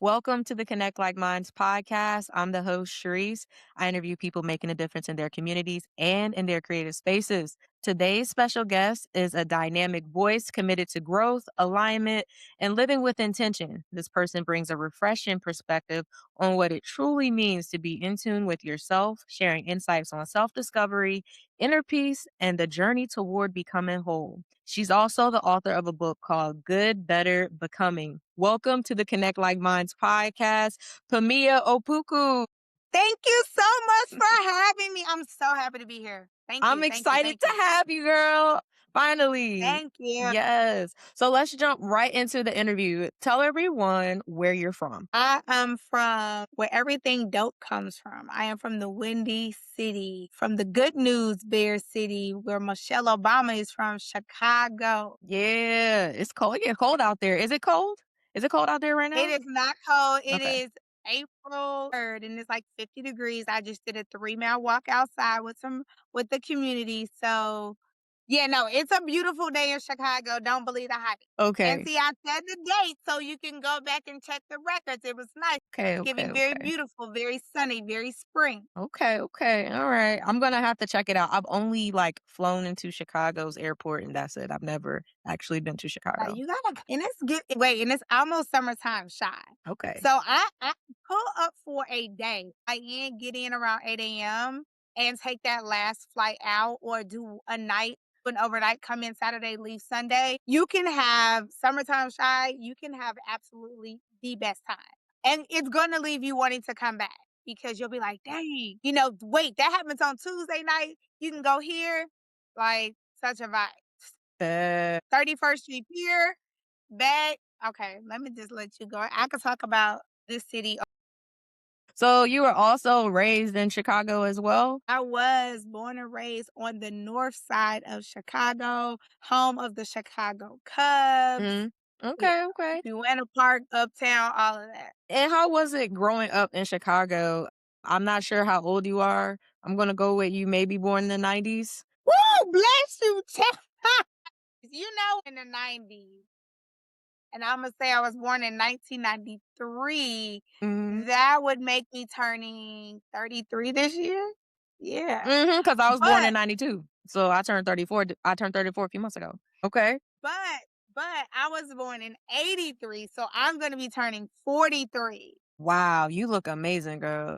Welcome to the Connect Like Minds podcast. I'm the host, Sharice. I interview people making a difference in their communities and in their creative spaces. Today's special guest is a dynamic voice committed to growth, alignment, and living with intention. This person brings a refreshing perspective on what it truly means to be in tune with yourself, sharing insights on self discovery, inner peace, and the journey toward becoming whole. She's also the author of a book called Good, Better, Becoming. Welcome to the Connect Like Minds podcast, Pamiya Opoku. Thank you so much for having me. I'm so happy to be here. Thank I'm you. Thank you. excited Thank to you. have you, girl. Finally. Thank you. Yes. So let's jump right into the interview. Tell everyone where you're from. I am from where everything dope comes from. I am from the Windy City, from the Good News Bear City, where Michelle Obama is from, Chicago. Yeah. It's cold. Yeah, cold out there. Is it cold? Is it cold out there right It now? is not cold. It Okay. is April 3rd and it's like 50 degrees. I just did a 3-mile walk outside with the community. So yeah, no, it's a beautiful day in Chicago. Don't believe the hype. And Okay. see, I said the date so you can go back and check the records. It was nice. Okay. It's Okay. giving very Okay. beautiful, very sunny, very spring. Okay, okay. All right. I'm gonna have to check it out. I've only like flown into Chicago's airport and that's it. I've never actually been to Chicago. You gotta, and it's get wait, and it's almost summertime shy. Okay. So I pull up for a day. Get in around 8 a.m. and take that last flight out, or do a night, an overnight, come in Saturday, leave Sunday. You can have summertime shy. You can have absolutely the best time, and it's gonna leave you wanting to come back because you'll be like, dang, wait, that happens on Tuesday night. You can go here, like such a vibe. Uh, 31st Street Pier, back. Okay, let me just let you go. I could talk about this city. so you were also raised in Chicago as well? I was born and raised on the north side of Chicago, home of the Chicago Cubs. Mm. Yeah, Okay, okay. Buena Park, Uptown, all of that. And how was it growing up in Chicago? I'm not sure how old you are. I'm gonna go with you maybe born in the 90s. Woo! Bless you, in the 90s. And I'm gonna say I was born in 1993. Mm-hmm. That would make me turning 33 this year. Yeah. Mm-hmm. Because I was born in But 92. So I turned 34. I turned 34 a few months ago. Okay. but but I was born in 83, so I'm gonna be turning 43. Wow, you look amazing, girl.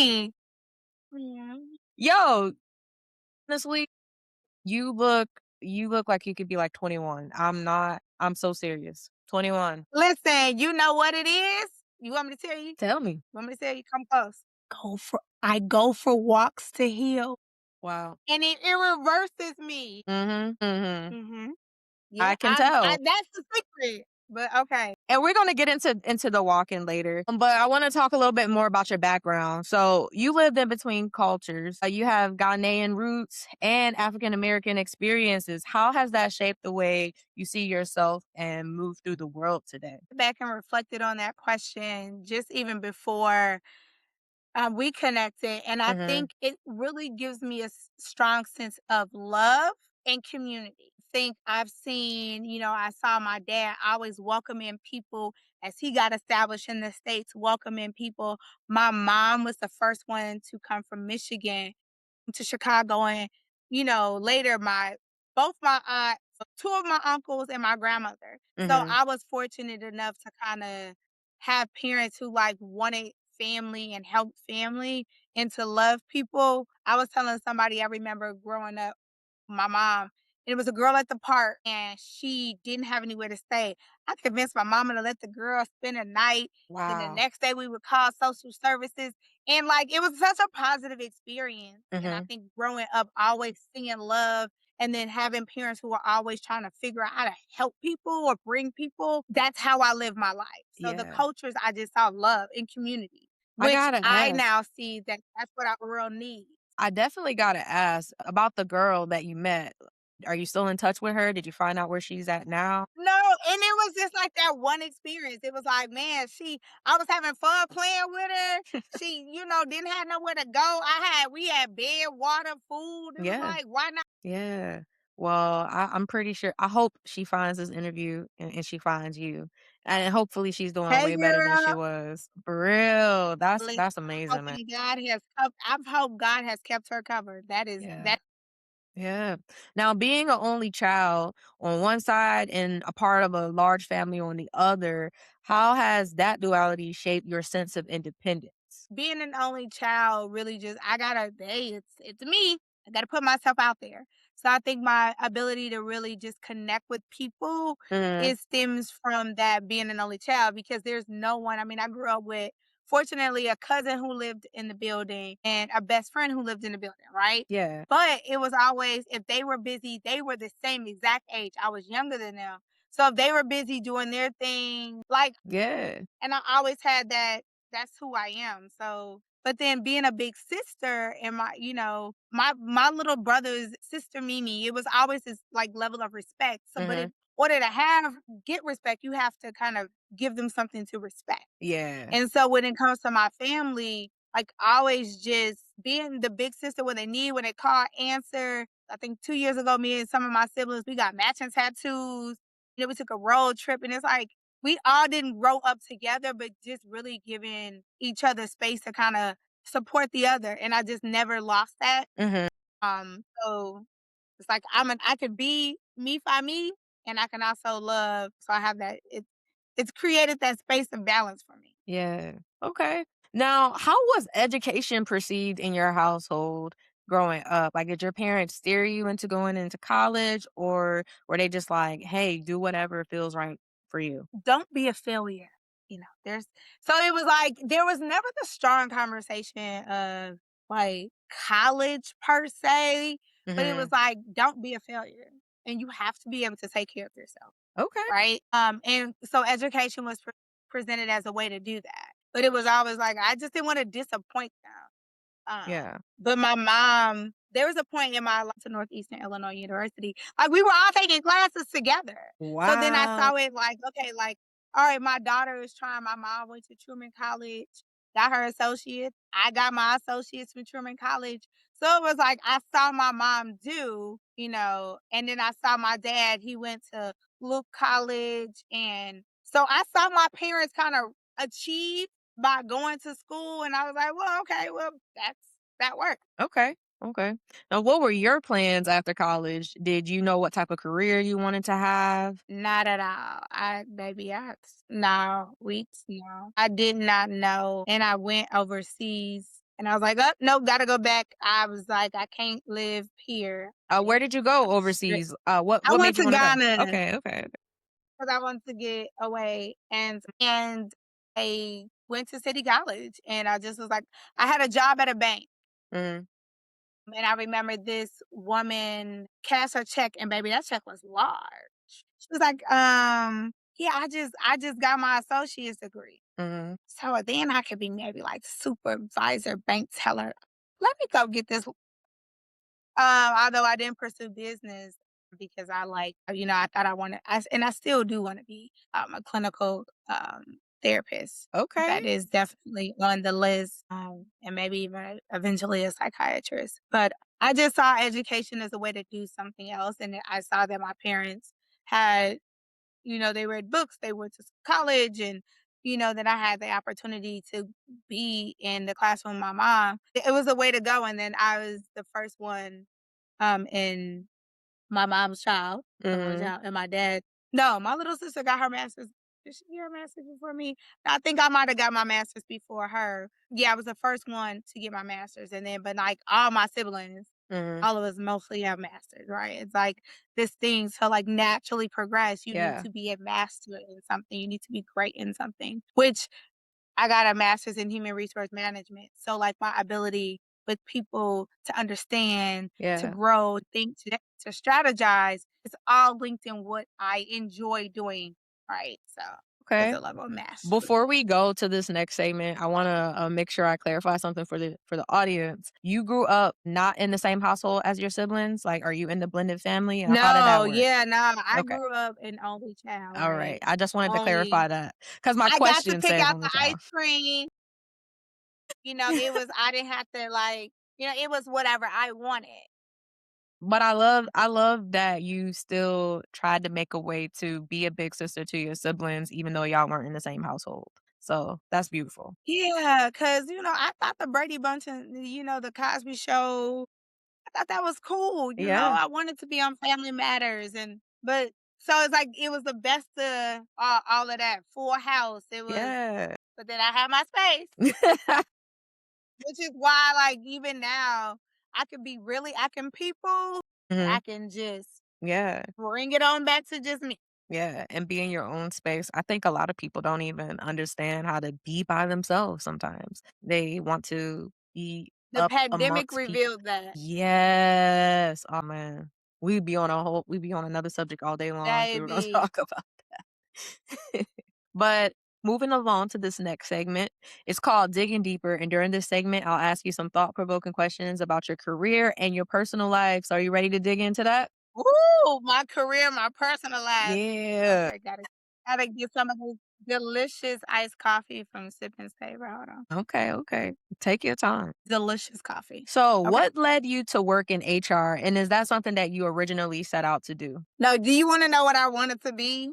Mm. Yeah. Yo, honestly, You look you look like you could be like 21. I'm not. I'm so serious. 21. Listen, you know what it is? You want me to tell you? Tell me. Want me to tell you? Come close. I go for walks to heal, Wow. and it reverses me. Mhm. Mhm. Mhm. Yeah, I can tell. that's the secret. But okay. And we're going to get into the walk-in later. But I want to talk a little bit more about your background. So, you lived in between cultures. You have Ghanaian roots and African American experiences. How has that shaped the way you see yourself and move through the world today? Back and reflected on that question just even before we connected, and I Mhm. think it really gives me a strong sense of love and community. Think I've seen, I saw my dad always welcoming people as he got established in the States, welcoming people. My mom was the first one to come from Michigan to Chicago, and later my both my aunts, two of my uncles, and my grandmother. So Mhm. I was fortunate enough to kind of have parents who like wanted family and help family and to love people. I was telling somebody I remember growing up, my mom. It was a girl at the park and she didn't have anywhere to stay. I convinced my mama to let the girl spend a night. Then the Wow. next day we would call social services. And like it was such a positive experience. And I Mhm. think growing up, always seeing love and then having parents who are always trying to figure out how to help people or bring people, that's how I live my life. So the Yeah. cultures I just saw love and community, I which gotta I ask. now see that that's what our world needs. I definitely gotta ask about the girl that you met. Are you still in touch with her? Did you find out where she's at now? No, and it was just like that one experience. It was like, man, I was having fun playing with her. She, didn't have nowhere to go. We had bed, water, food. It was Yeah. like, why not? Yeah. Well, I'm pretty sure I hope she finds this interview and she finds you. And hopefully she's doing Hey, way better than she girl. was. For real. Listen, That's amazing, man. I've hoped God has kept her covered. Yeah. That Yeah. Now, being an only child on one side and a part of a large family on the other, how has that duality shaped your sense of independence? being an only child really just I gotta hey, it's me. I gotta put myself out there. So I think my ability to really just connect with people, Mhm. it stems from that being an only child because there's no one. I mean, I grew up with fortunately a cousin who lived in the building and a best friend who lived in the building, right? Yeah. But it was always if they were busy, they were the same exact age. I was younger than them. So if they were busy doing their thing, like Yeah. and I always had that's who I am, so but then being a big sister and my little brother's sister Mimi, it was always this, like, level of respect, so but Mhm. in order to get respect, you have to kind of give them something to respect. Yeah. And so when it comes to my family, like, always just being the big sister when they call, answer. I think 2 years ago, me and some of my siblings, we got matching tattoos. We took a road trip, and it's like we all didn't grow up together, but just really giving each other space to kinda support the other, and I just never lost that. Mhm. So it's like I could be me by me, and I can also love, so I have that it's created that space of balance for me. Yeah. Okay. Now, how was education perceived in your household growing up? Like, did your parents steer you into going into college, or were they just like, "Hey, do whatever feels right for you"? Don't be a failure. There's so it was like there was never the strong conversation of like college per se, but it was Mhm. like don't be a failure and you have to be able to take care of yourself, Okay. right? And so education was presented as a way to do that. But it was always like I just didn't want to disappoint them. Yeah. But my mom there was a point in my life to Northeastern Illinois University, like, we were all taking classes together. So then I Wow. saw it like, okay, like, all right, my daughter is trying my mom went to Truman College, got her associates. I got my associates from Truman College. So it was like I saw my mom and then I saw my dad, he went to Luke College, and so I saw my parents kinda achieve by going to school, and I was like, "Well, okay, well, that worked." Okay. Okay. Now, what were your plans after college? Did you know what type of career you wanted to have? Not at all. I baby, I no, weeks, no. I did not know, and I went overseas, and I was like, "Oh, no, gotta go back." I was like, "I can't live here." Where did you go I'm strict. overseas? What I made went you to want to go? Ghana Okay. Okay. because I wanted to get away, and I went to City College, and I just was like I had a job at a bank. Mhm. And I remember this woman cashed her check, and baby, that check was large. She was like, yeah, I just got my associate's degree. Mhm. So then I could be maybe like supervisor, bank teller. Let me go get this. Although I didn't pursue business because I thought and I still do want to be a clinical therapist. Okay. That is definitely on the list, and maybe even eventually a psychiatrist. But I just saw education as a way to do something else, and I saw that my parents had, they read books, they went to college, and that I had the opportunity to be in the classroom with my mom. It was a way to go, and then I was the first one and my mom's child, I'm only Mhm. child, and my dad no, my little sister got her master's. Did she get her master's before me? I think I might have got my master's before her. Yeah, I was the first one to get my master's, and then but, like, all my siblings, Mhm. all of us mostly have masters, right? It's like this thing to, like, naturally progress, you need Yeah. to be a master in something, you need to be great in something, which I got a master's in human resource management. So, like, my ability with people to understand, to Yeah. grow, think, to strategize, it's all linked in what I enjoy doing, right? So, there's Okay. a level of mastery. Before we go to this next segment, I want to make sure I clarify something for the audience. You grew up not in the same household as your siblings. Like, are you in the blended family, and how did No, that work? yeah, no, I Okay. grew up an only child, All right. right? I just wanted to Only clarify that because my I got to question pick says out only the ice child. cream, it was I didn't have to, like, it was whatever I wanted. But I love that you still tried to make a way to be a big sister to your siblings even though y'all weren't in the same household. So, that's beautiful. Yeah, cause I thought the Brady Bunch and, the Cosby Show, I thought that was cool, Yeah, I wanted to be on Family Matters but so it's like it was the best of all of that. Full House, it was yeah. but then I had my space, which is why, like, even now, I can people, but I Mhm. can just Yeah, bring it on back to just me. yeah, and be in your own space. I think a lot of people don't even understand how to be by themselves sometimes. They want to be The up pandemic amongst people. revealed that, Yes. Oh, man. We'd be on another subject all day long if we were gonna baby. talk about But moving along to this next segment, it's called Digging Deeper. And during this segment, I'll ask you some thought provoking questions about your career and your personal life. So, are you ready to dig into that? Ooh, my career, my personal life. Yeah. Okay, gotta get some of this delicious iced coffee from Sip and Savor. Hold on. Okay. Okay. Take your time. Delicious coffee. So, Okay. what led you to work in HR? And is that something that you originally set out to do? No, do you wanna know what I wanted to be?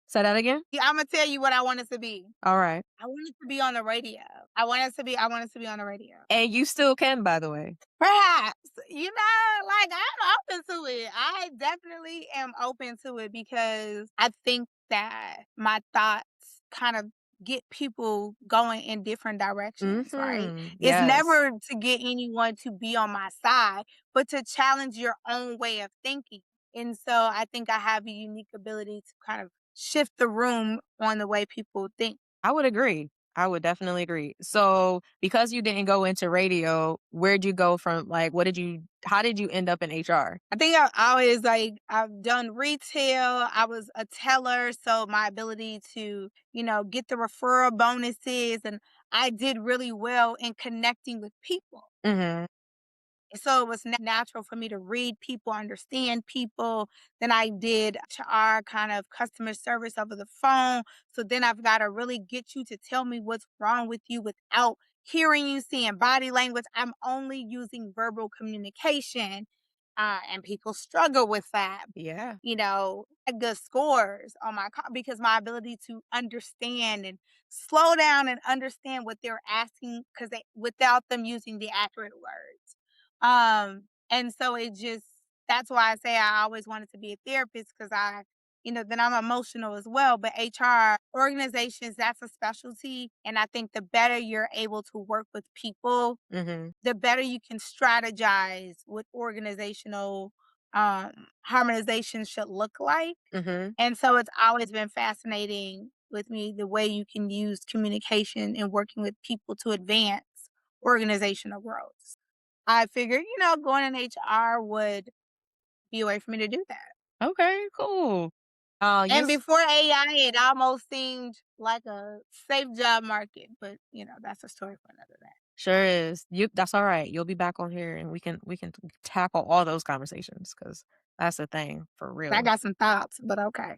Say that again? Yeah, Imma tell you what I wanted to be. All right. I wanted to be on the radio. I wanted to be on the radio. And you still can, by the way. Perhaps, like, I'm open to it. I definitely am open to it because I think that my thoughts kind of get people going in different directions, right? Mhm. It's Yes. never to get anyone to be on my side, but to challenge your own way of thinking. And so I think I have a unique ability to kind of shift the room on the way people think. I would agree. I would definitely agree. So, because you didn't go into radio, where'd you go from how did you end up in HR? I think I always like I've done retail. I was a teller, so my ability to, get the referral bonuses and I did really well in connecting with people. Mhm. And so it was natural for me to read people, understand people. Then I did HR kind of customer service over the phone. So then I've got to really get you to tell me what's wrong with you without hearing you, seeing body language. I'm only using verbal communication. And people struggle with that. Yeah. Good scores on because my ability to understand and slow down and understand what they're asking because they without them using the accurate words. And so that's why I say I always wanted to be a therapist because then I'm emotional as well. But HR organizations, that's a specialty. And I think the better you're able to work with people, Mhm. the better you can strategize what organizational harmonization should look like. Mhm. And so it's always been fascinating with me the way you can use communication and working with people to advance organizational growth. I figured, going in HR would be a way for me to do that. Okay, cool. And Yes, before AI, it almost seemed like a safe job market, but that's a story for another day. sure is. That's all right. You'll be back on here and we can tackle all those conversations cuz that's the thing for I real. got some thoughts, but okay.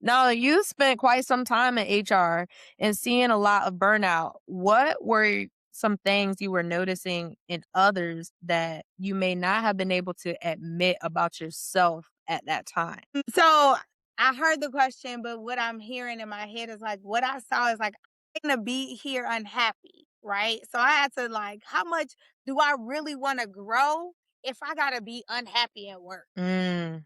Now, you spent quite some time in HR and seeing a lot of burnout. What were some things you were noticing in others that you may not have been able to admit about yourself at that time? So I heard the question, but what I'm hearing in my head is like what I saw is like I'm gonna be here unhappy, right? So I had to like, how much do I really want to grow if I gotta be unhappy at work? Mm,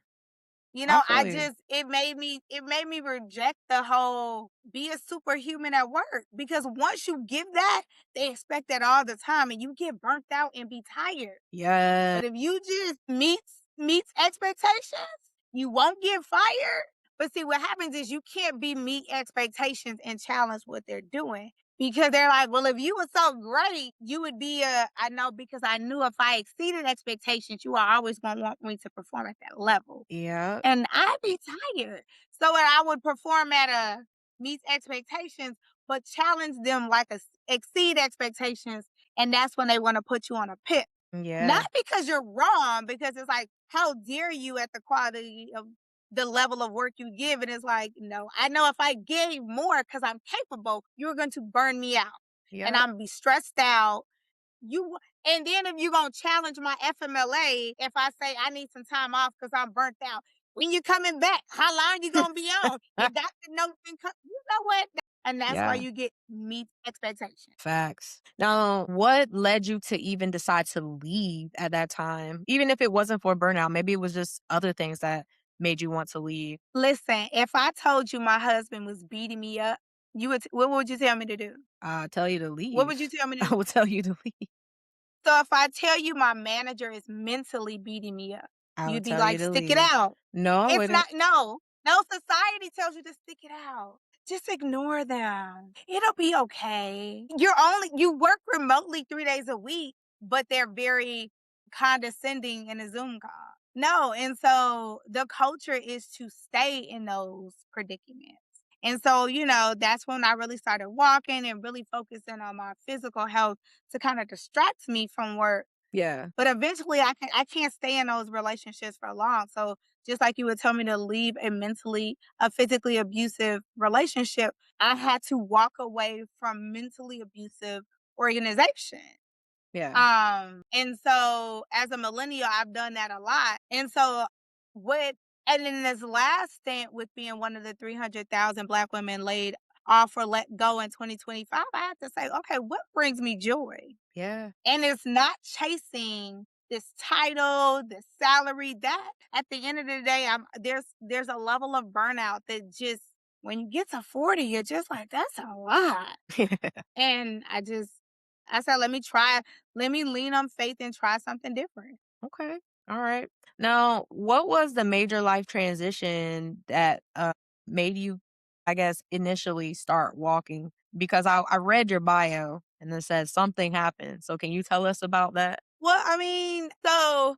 I feel I you. just it made me reject the whole be a superhuman at work because once you give that, they expect that all the time and you get burnt out and be tired. Yeah. But if you just meets expectations, you won't get fired. But see, what happens is you can't be meet expectations and challenge what they're doing because they're like, well, if you were so great, you would be a. I know because I knew if I exceeded expectations, you are always going to want me to perform at that level, Yeah. and I'd be tired. So when I would perform at a meets expectations, but challenge them like exceed expectations, and that's when they want to put you on a pit. Not Yeah. because you're wrong, because it's like, how dare you at the quality of the level of work you give? And it's like, no, I know if I gave more because I'm capable, you're going to burn me out and Yep. I'm be stressed out. You And then if you gonna challenge my FMLA, if I say I need some time off because I'm burnt out, when you coming back? How long you gonna be on? Your doctor notes been you know what? And that's why Yeah, you get meet expectations. facts. Now, what led you to even decide to leave at that time? Even if it wasn't for burnout, maybe it was just other things that made you want to leave. Listen, if I told you my husband was beating me up, what would you tell me to do? Tell you to What would leave. you tell me to I do? would tell you to leave. So if I tell you my manager is mentally beating me up, I would you'd be tell you like, to "Stick it leave. out." No, I It's wouldn't. not no. No, society tells you to stick it out. Just ignore them. It'll be okay. You work remotely 3 days a week, but they're very condescending in a Zoom call. No, and so the culture is to stay in those predicaments. And so, that's when I really started walking and really focusing on my physical health to kinda distract me from work. Yeah, But eventually I can't stay in those relationships for long. So just like you would tell me to leave a physically abusive relationship, I had to walk away from mentally abusive organization. yeah. And so as a millennial, I've done that a lot. And so what and in this last stint with being one of the 300,000 Black women laid off or let go in 2025, I had to say, okay, what brings me joy? Yeah. And it's not chasing this title, this salary. That at the end of the day, there's a level of burnout that just when you get to 40, you're just like, that's a lot. And I said, let me lean on faith and try something different. Okay. All right. Now, what was the major life transition that made you, I guess, initially start walking? Because I read your bio and it says something happened. So can you tell us about that? Well, I mean, so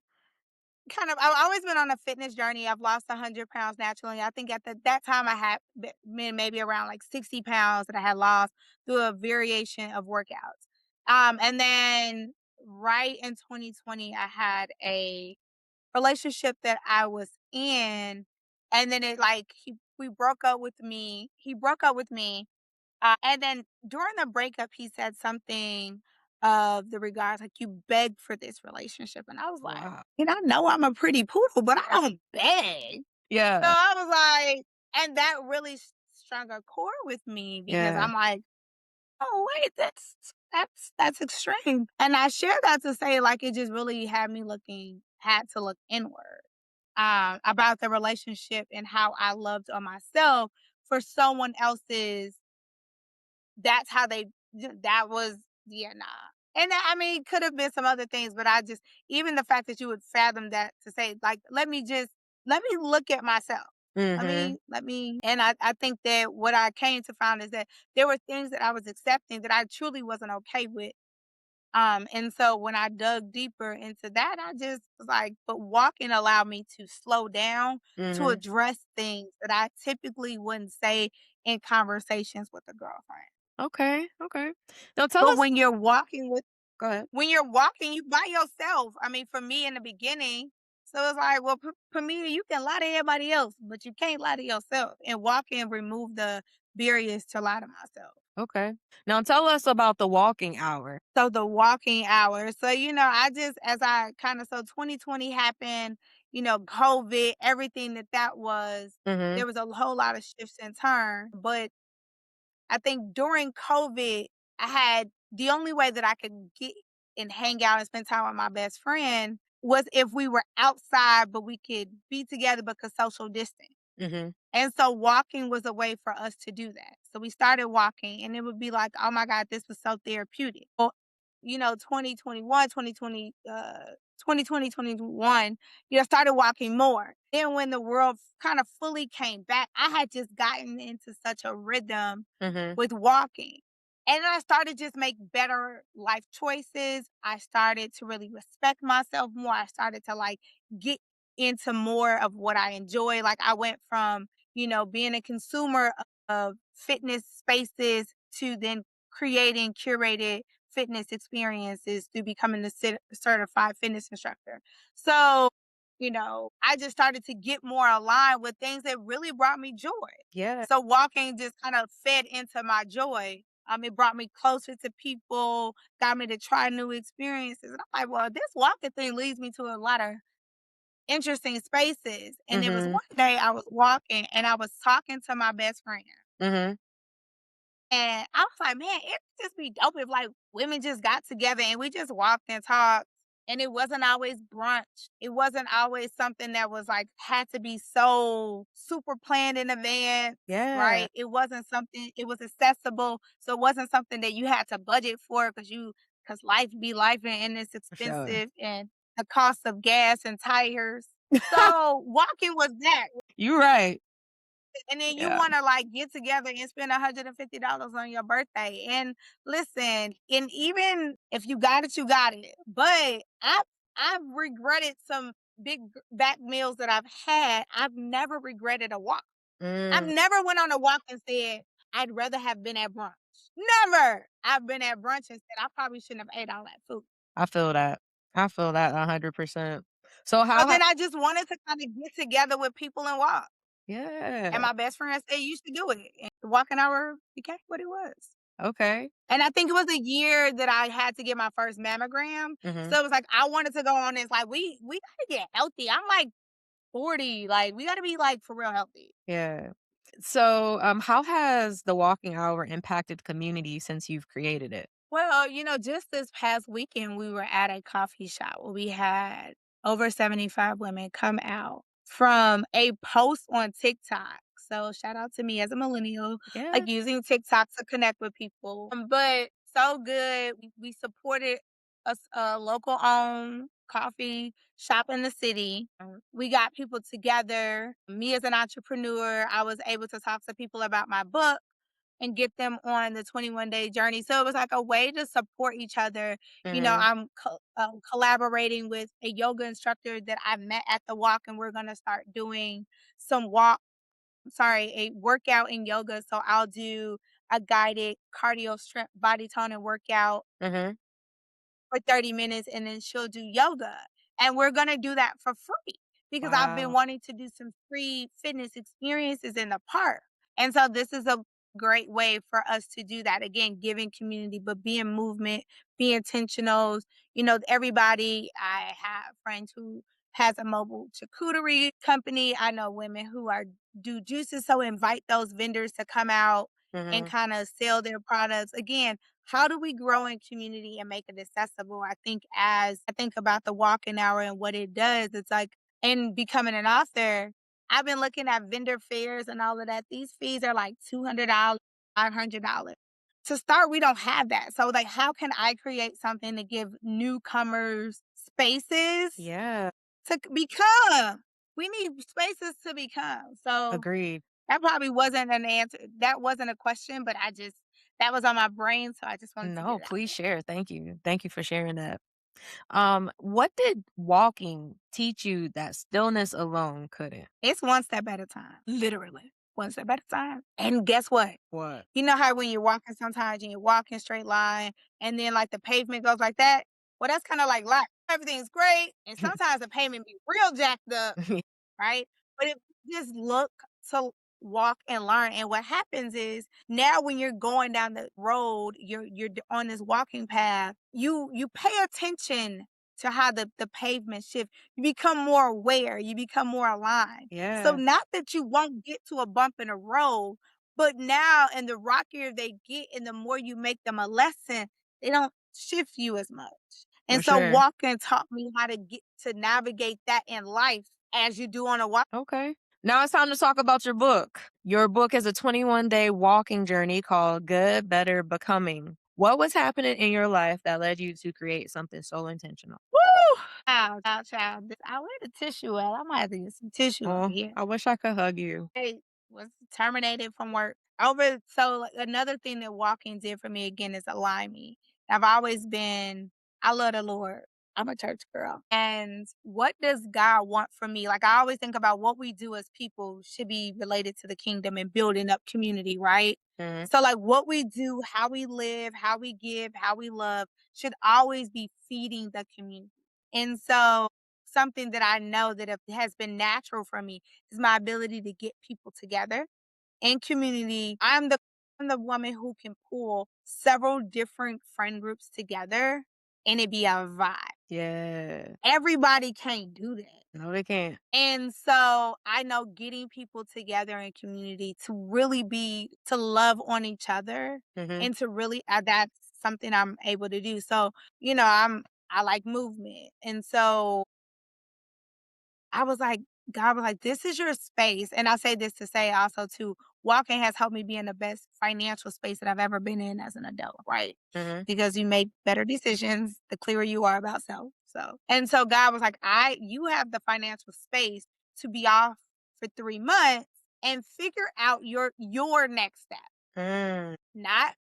I've always been on a fitness journey. I've lost 100 pounds naturally. I think at that time I had been maybe around like 60 pounds that I had lost through a variation of workouts. And then right in 2020, I had a relationship that I was in, and then he broke up with me, and then during the breakup, he said something of the regards like, "You begged for this relationship." And I was like, Wow. I know I'm a pretty poodle, but I don't beg. So Yeah. I was like, and that really strung a chord with me because Yeah. I'm like, "Oh, wait, that's extreme." And I share that to say, like, it just really had to look inward, about the relationship and how I loved on myself for someone else's that's how they that was yeah, nah. And I mean, could have been some other things, but I just even the fact that you would fathom that to say, like, let me look at myself. Mhm. Let me and I think that what I came to find is that there were things that I was accepting that I truly wasn't okay with. And so when I dug deeper into that, I just was like, but walking allowed me to slow down to Mhm. address things that I typically wouldn't say in conversations with a girlfriend. Okay. Okay. Now tell But us. Go ahead. when you're walking, you by yourself. I mean, for me in the beginning, so it's like, well, Pamela, you can lie to everybody else, but you can't lie to yourself. And walking remove the barriers to lie to myself. Okay. Now tell us about the walking hour. So the walking hours. So, I just as I kind of so 2020 happened, COVID, everything that was, Mhm. there was a whole lot of shifts and turns. But I think during COVID, I had the only way that I could get and hang out and spend time with my best friend was if we were outside, but we could be together because social distance. Mhm. And so walking was a way for us to do that. So we started walking and it would be like, oh my God, this was so therapeutic. Well, 2021, 2021, started walking more. Then when the world kind of fully came back, I had just gotten into such a rhythm Mhm. with walking. And I started just make better life choices. I started to really respect myself more. I started to like get into more of what I enjoy. Like I went from being a consumer of fitness spaces to then creating curated fitness experiences to becoming a certified fitness instructor. So, I just started to get more aligned with things that really brought me joy. Yeah. So walking just kind of fed into my joy. It brought me closer to people, got me to try new experiences. And I'm like, well, this walking thing leads me to a lot of interesting spaces. And it was one Mhm. day I was walking and I was talking to my best friend. Mhm. And I was like, man, it'd just be dope if like women just got together and we just walked and talked. And it wasn't always brunch. It wasn't always something that was like had to be so super planned in advance, Yeah, right? It wasn't something, it was accessible. So it wasn't something that you had to budget for because life be life and it's for sure. expensive and the cost of gas and tires. So walking was that. You right. And then you Yeah. wanna, like, get together and spend $150 on your birthday, and listen, and even if you got it, you got it, but I've regretted some big back meals that I've had. I've never regretted a walk. I've Mm, never went on a walk and said, "I'd rather have been at brunch." Never! I've been at brunch and said, "I probably shouldn't have ate all that food." I feel that. I feel that 100%. So But how ha then I just wanted to kinda get together with people and walk, and Yeah, my best friend said, "You should do it," and the walking hour became what it was. okay. And I think it was a year that I had to get my first mammogram. Mhm. So it was like I wanted to go on this, like, we gotta get healthy. I'm like 40. Like, we gotta be like for real healthy. Yeah. So, how has the walking hour impacted community since you've created it? Well, just this past weekend we were at a coffee shop where we had over 75 women come out from a post on TikTok. So shout out to me as a millennial, Yeah. like using TikTok to connect with people. But so good. We supported a local owned coffee shop in the city. We got people together. Me as an entrepreneur, I was able to talk to people about my book and get them on the 21-day journey. So it was like a way to support each other. Mhm. I'm collaborating with a yoga instructor that I met at the walk, and we're going to start doing some a workout in yoga. So I'll do a guided cardio strength body toning workout Mhm. for 30 minutes and then she'll do yoga. And we're going to do that for free because I've been Wow. wanting to do some free fitness experiences in the park. And so this is a great way for us to do that. Again, giving community, but being movement, be intentional. Everybody, I have friends who has a mobile charcuterie company. I know women who are do juices. So invite those vendors to come out and Mhm. kind of sell their products. Again, how do we grow in community and make it accessible? I think as I think about the walking hour and what it does, it's like in becoming an author, I've been looking at vendor fairs and all of that. These fees are like $200, $500. To start, we don't have that. So, like, how can I create something to give newcomers spaces Yeah. to become? We need spaces to become. So, Agreed. that probably wasn't an answer. That wasn't a question, but that was on my brain, so I just wanted to get No, it out please there. share. Thank you. Thank you for sharing that. What did walking teach you that stillness alone couldn't? It's one step at a time, literally, one step at a time. And guess what? What? You know how when you're walking sometimes and you walk in straight line and then like the pavement goes like that? Well, that's kind of like life. Everything's great. And sometimes the pavement be real jacked up, right? But if you just look to walk and learn, and what happens is now when you're going down the road, on this walking path, you pay attention to how the pavement shift. You become more aware, you become more aligned. So Yeah, not that you won't get to a bump in the road, but now and the rockier they get and the more you make them a lesson, they don't shift you as much. for And so sure. walking taught me how to get to navigate that in life as you do on a walk. Okay. Now it's time to talk about your book. Your book is a 21-day walking journey called Good, Better, Becoming. What was happening in your life that led you to create something so intentional? Woo! Child. Where the tissue at? I might have to get some tissue over Oh, here. I wish I could hug you. I was terminated from work. Like, another thing that walking did for me again is align me. I've always been I love the Lord. I'm a church girl. And what does God want from me? Like I always think about what we do as people should be related to the kingdom and building up community, right? Mhm. So like what we do, how we live, how we give, how we love should always be feeding the community. And so something that I know that has been natural for me is my ability to get people together in community. I'm the I'm the woman who can pull several different friend groups together and it be a vibe. Yeah. Everybody can't do that. No, they can't. And so I know getting people together in community to really to love on each other Mhm. and to really, that's something I'm able to do. So, I like movement. And so I was like, God was like, this is your space. And I say this to say also too, walking has helped me be in the best financial space that I've ever been in as an adult, right? Mhm. Because you make better decisions the clearer you are about self. So God was like, you have the financial space to be off for 3 months and figure out your next step. Mm. Not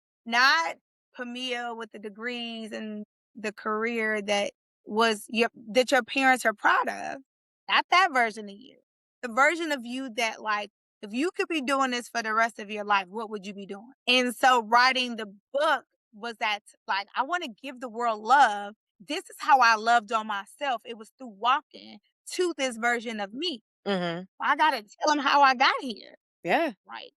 Pamiya with the degrees and the career that your parents are proud of. Not that version of you. The version of you that, like, if you could be doing this for the rest of your life, what would you be doing? And so writing the book was that, like, I want to give the world love. This is how I loved on myself. It was through walking to this version of me. Mhm. I gotta tell them how I got here. Yeah. Right.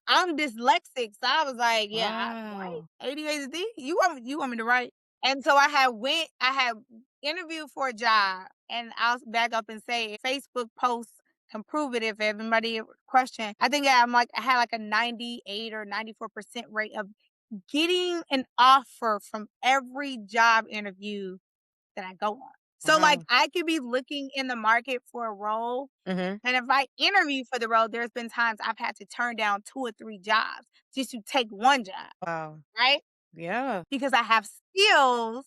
I'm dyslexic, so I was like, "Yeah, right? Wow. ADHD? You want me to write?" And so I had interviewed for a job, and I'll back up and say Facebook posts can prove it if everybody question. I think I had like a 98 or 94% rate of getting an offer from every job interview that I go on. So, like, Wow. I could be looking in the market for a role, Mhm. and if I interview for the role, there's been times I've had to turn down 2 or 3 jobs just to take one job, Wow. right? Yeah. Because I have skills.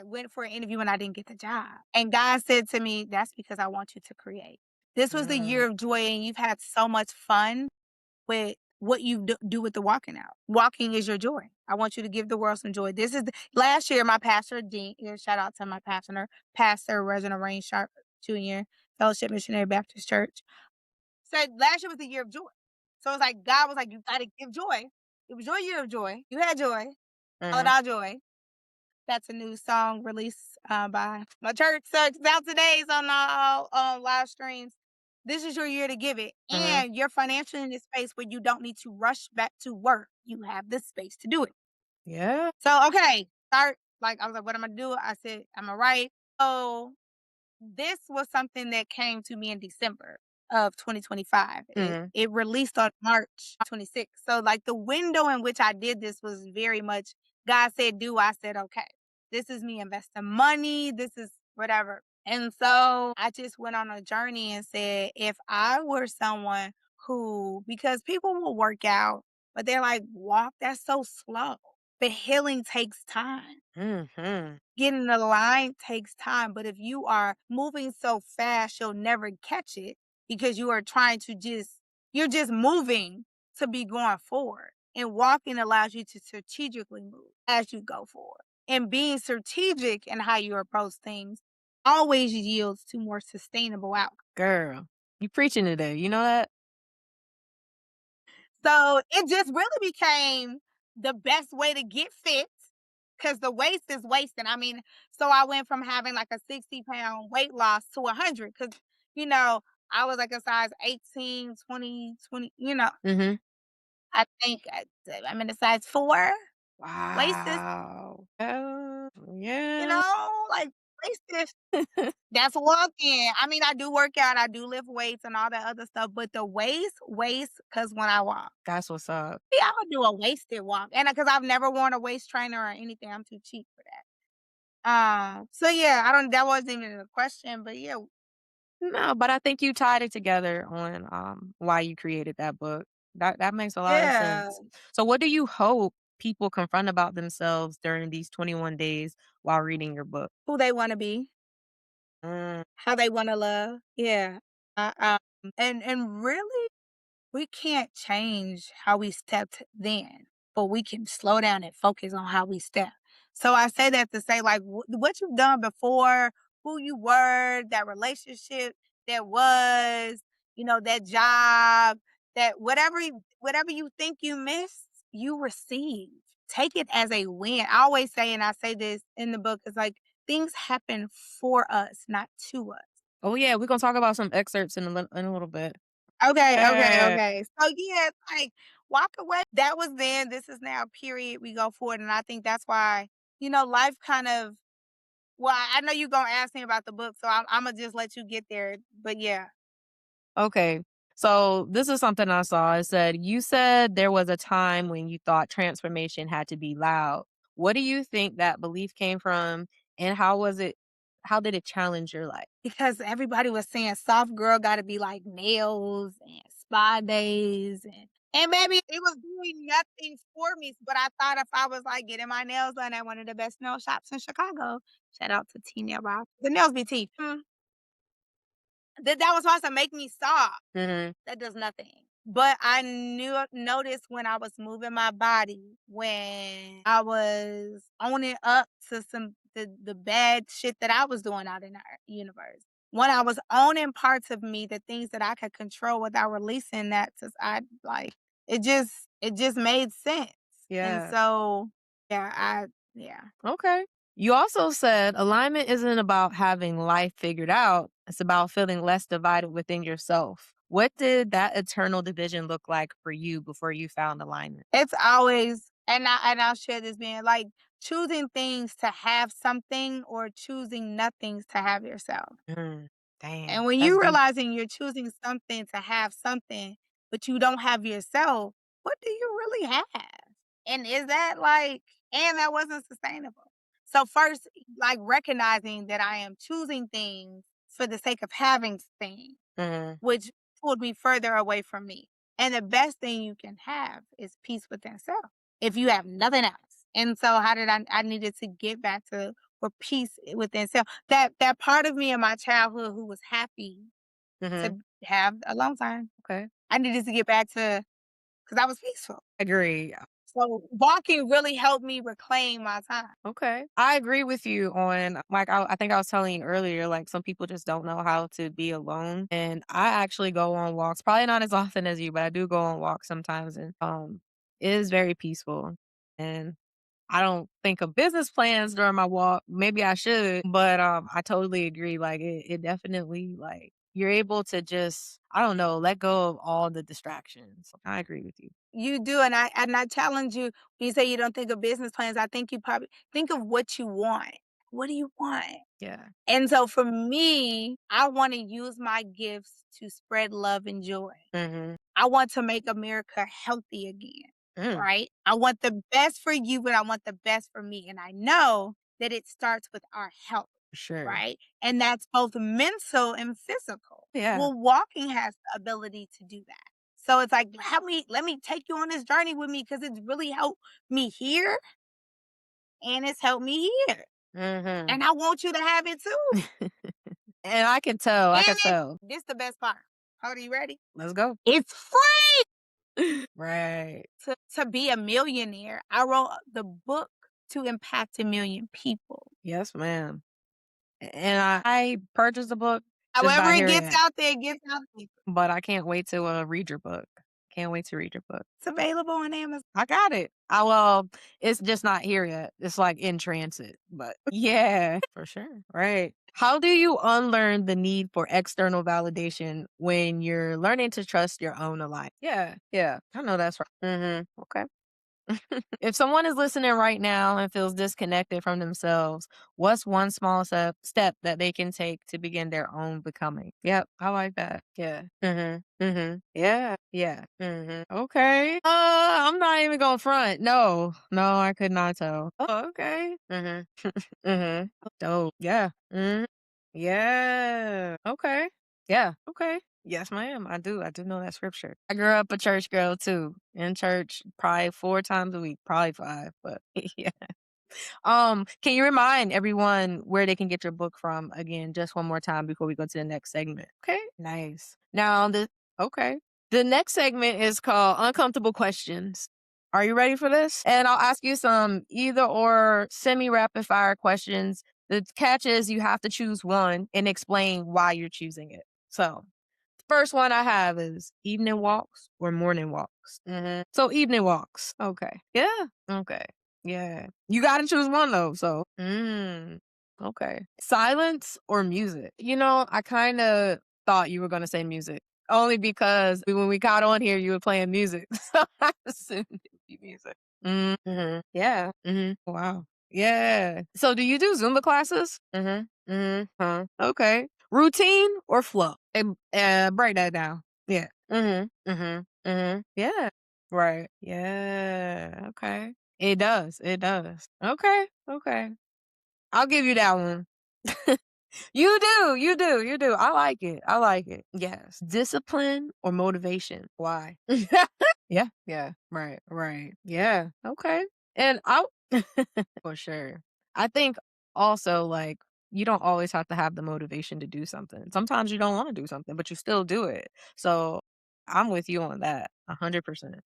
Went for an interview and I didn't get the job. And God said to me, "That's because I want you to create. This was the Mm. year of joy, and you've had so much fun with what you do with the walking out. Walking is your joy. I want you to give the world some joy." Last year, my pastor, Dean, shout out to my Pastor Reginald Rain Sharp Jr., Fellowship Missionary Baptist Church, said last year was the year of joy. So it's like God was like, "You gotta give joy." It was your year of joy. You had joy. All Mhm. our joy. That's a new song released by my church. So it's out today. It's on all live streams. This is your year to give it. Mhm. And you're financially in this space where you don't need to rush back to work. You have the space to do it. Yeah. So, okay, start. Like, I was like, what am I going to do? I said, I'm going to write. So, this was something that came to me in December of 2025. It, Mhm. it released on March 26th. So, like, the window in which I did this was very much God said, do. I said, okay, this is me investing money. This is whatever. And so I just went on a journey and said, if I were someone because people will work out, but they're like, walk, that's so slow. But healing takes time. Mhm. Getting the line takes time, but if you are moving so fast, you'll never catch it because you're just moving to be going forward. And walking allows you to strategically move as you go forward. And being strategic in how you approach things always yields to more sustainable outcomes. Girl, you preaching today. You know that? So it just really became the best way to get fit because the waste is wasting. I mean, so I went from having like a 60-pound weight loss to 100 because, you know, I was like a size 18, 20, 20. Mhm. I think I'm in a size 4. Waist is, Wow. Yeah. like waist is, that's walking. I mean, I do work out, I do lift weights and all that other stuff, but the waist, because when I walk, That's what's up. yeah, I would do a wasted walk, and because I've never worn a waist trainer or anything, I'm too cheap for that. So yeah, I don't. That wasn't even a question, but yeah, No, but I think you tied it together on, why you created that book. That makes a lot of yeah, sense. So what do you hope people confront about themselves during these 21 days while reading your book? who they want to be, Mm. how they want to love, yeah, and really we can't change how we stepped then, but we can slow down and focus on how we step. So I say that to say, like, what you've done before, who you were, that relationship that was, that job, that whatever you think you missed, you received. Take it as a win. I always say, and I say this in the book, it's like things happen for us, not to us. Oh, yeah, we're gonna talk about some excerpts in a little bit. Okay, okay, Eh, okay. So yeah, it's like walk away. That was then, this is now, period. We go forward. And I think that's why, life kind of, well, I know you're gonna ask me about the book, so I'm gonna just let you get there. But yeah. okay. So this is something I saw. It said, you said there was a time when you thought transformation had to be loud. What do you think that belief came from? And how did it challenge your life? Because everybody was saying soft girl gotta be like nails and spa days and baby, it was doing nothing for me. But I thought if I was like getting my nails done at one of the best nail shops in Chicago, shout out to T Nail Bar. The nails be T. That was supposed to make me stop. Hmm. That does nothing. But I noticed when I was moving my body, when I was owning up to the bad shit that I was doing out in our universe. When I was owning parts of me, the things that I could control without releasing that to I like it just made sense. And Yeah. so yeah, yeah. Okay. You also said alignment isn't about having life figured out, it's about feeling less divided within yourself. What did that eternal division look like for you before you found alignment? It's always, and I'll share this, being like choosing things to have something or choosing nothings to have yourself. Mm, And dang, when that's you deep. realizing you're choosing something to have something, but you don't have yourself, what do you really have? And is that like, and that wasn't sustainable. So first, like recognizing that I am choosing things for the sake of having things, Hmm. which pulled me further away from me. And the best thing you can have is peace within self if you have nothing else. And so how did I needed to get back to for peace within self. That part of me in my childhood who was happy Hmm. to have a long time. Okay. I needed to get back to because I was peaceful. Agree. So walking really helped me reclaim my time. Okay. I agree with you on like I think I was telling you earlier, like some people just don't know how to be alone. And I actually go on walks, probably not as often as you, but I do go on walks sometimes and it is very peaceful. And I don't think of business plans during my walk. Maybe I should, but I totally agree. Like it definitely like you're able to just I don't know, let go of all the distractions. I agree with you. You do, and I challenge you when you say you don't think of business plans, I think you probably think of what you want. What do you want? Yeah. And so for me, I want to use my gifts to spread love and joy. Mhm. I want to make America healthy again, Mm, right? I want the best for you, but I want the best for me. And I know that it starts with our health, for sure. right? And that's both mental and physical. Yeah. Well, walking has the ability to do that. So it's like, let me take you on this journey with me because it's really helped me here and it's helped me here. Mhm. And I want you to have it too. And I can tell, I And can tell. this the best part. Hold on, you ready? Let's go. It's free. Right. To be a millionaire. I wrote the book to impact 1,000,000 people. Yes, ma'am. And I purchased the book just However by it hearing gets it, out there, it gets out there. but I can't wait to, read your book. Can't wait to read your book. It's available on Amazon. I got it. Well, it's just not here yet. It's, like, in transit, but yeah, for sure. Right. How do you unlearn the need for external validation when you're learning to trust your own alignment? Yeah, yeah. I know that's right. Mhm. Okay. If someone is listening right now and feels disconnected from themselves, what's one small step that they can take to begin their own becoming? Yep, I like that. Yeah. Mhm. Mhm. Yeah. Yeah. Mhm. Okay. I'm not even going to front. No. No, I could not tell. Oh, okay. Mhm. Mhm. Dope. Yeah. Mhm. Yeah. Okay. Yeah. Okay. Yes, ma'am. I do. I do know that scripture. I grew up a church girl too. In church probably 4 times a week, probably 5, but yeah. Can you remind everyone where they can get your book from again just one more time before we go to the next segment? Okay. Nice. Now the okay. The next segment is called Uncomfortable Questions. Are you ready for this? And I'll ask you some either or semi rapid fire questions. The catch is you have to choose one and explain why you're choosing it. So, first one I have is evening walks or morning walks. So evening walks. Okay. Yeah. Okay. Yeah. You got to choose one though. So, okay. Silence or music? I kind of thought you were going to say music. Only because when we got on here, you were playing music. So I assumed it would be music. Mhm. Yeah. Mhm. Wow. Yeah. So do you do Zumba classes? Mhm. Mhm. Huh. Okay. Routine or flow? And break that down. Yeah. Mhm. Mhm. Mhm. Yeah. Right. Yeah. Okay. It does. It does. Okay. Okay. I'll give you that one. You do, you do, you do. I like it. I like it. Yes. Discipline or motivation? Why? Yeah, yeah. Right, right. Yeah. Okay. And I for sure. I think also like you don't always have to have the motivation to do something. Sometimes you don't want to do something, but you still do it. So I'm with you on that. 100%.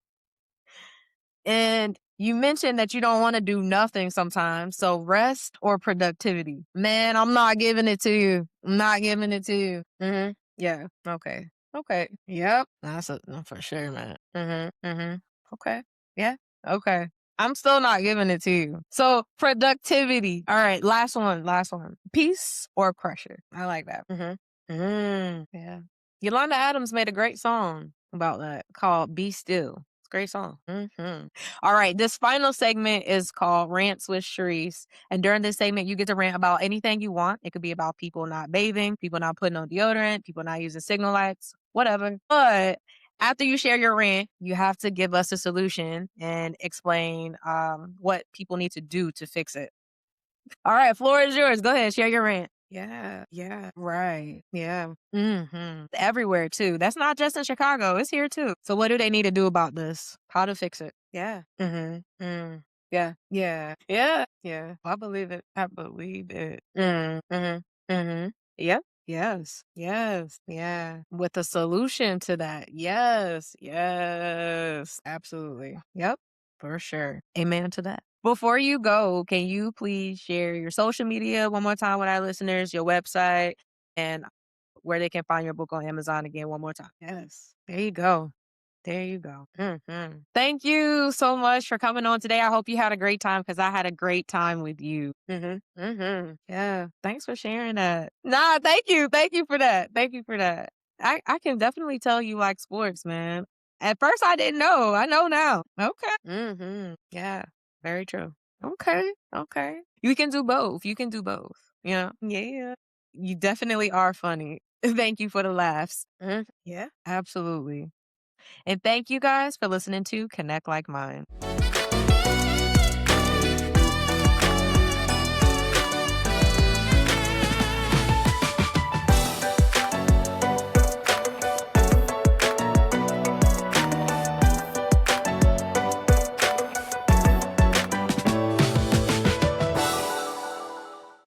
And you mentioned that you don't wanna do nothing sometimes, so rest or productivity? Man, I'm not giving it to you. I'm not giving it to you. Mhm. Yeah. Okay. Okay. Yep. That's a no, for sure, man. Mhm. Mhm. Okay. Yeah. Okay. I'm still not giving it to you. So, productivity. Alright, last one, last one. Peace or pressure? I like that. Mhm. Yeah. Yolanda Adams made a great song about that called "Be Still." It's a great song. All right, this final segment is called Rants with Sharice. And during this segment, you get to rant about anything you want. It could be about people not bathing, people not putting on deodorant, people not using signal lights, whatever. But after you share your rant, you have to give us a solution and explain what people need to do to fix it. All right, floor is yours. Go ahead, share your rant. Yeah, yeah, right. Yeah. Everywhere too. That's not just in Chicago. It's here too. So what do they need to do about this? How to fix it? Yeah. Yeah. Yeah. Yeah. Yeah. I believe it. I believe it. Yep. Yes. Yes. Yeah. With a solution to that. Yes. Yes. Absolutely. Yep. For sure. Amen to that. Before you go, can you please share your social media one more time with our listeners, your website, and where they can find your book on Amazon again one more time? Yes. There you go. There you go. Thank you so much for coming on today. I hope you had a great time because I had a great time with you. Yeah. Thanks for sharing that. Nah, thank you. Thank you for that. Thank you for that. I can definitely tell you like sports, man. At first, I didn't know. I know now. Okay. Yeah. Very true. Okay. Okay. You can do both. You can do both. Yeah. Yeah. You definitely are funny. Thank you for the laughs. Yeah. Absolutely. And thank you guys for listening to Connect Like Mind.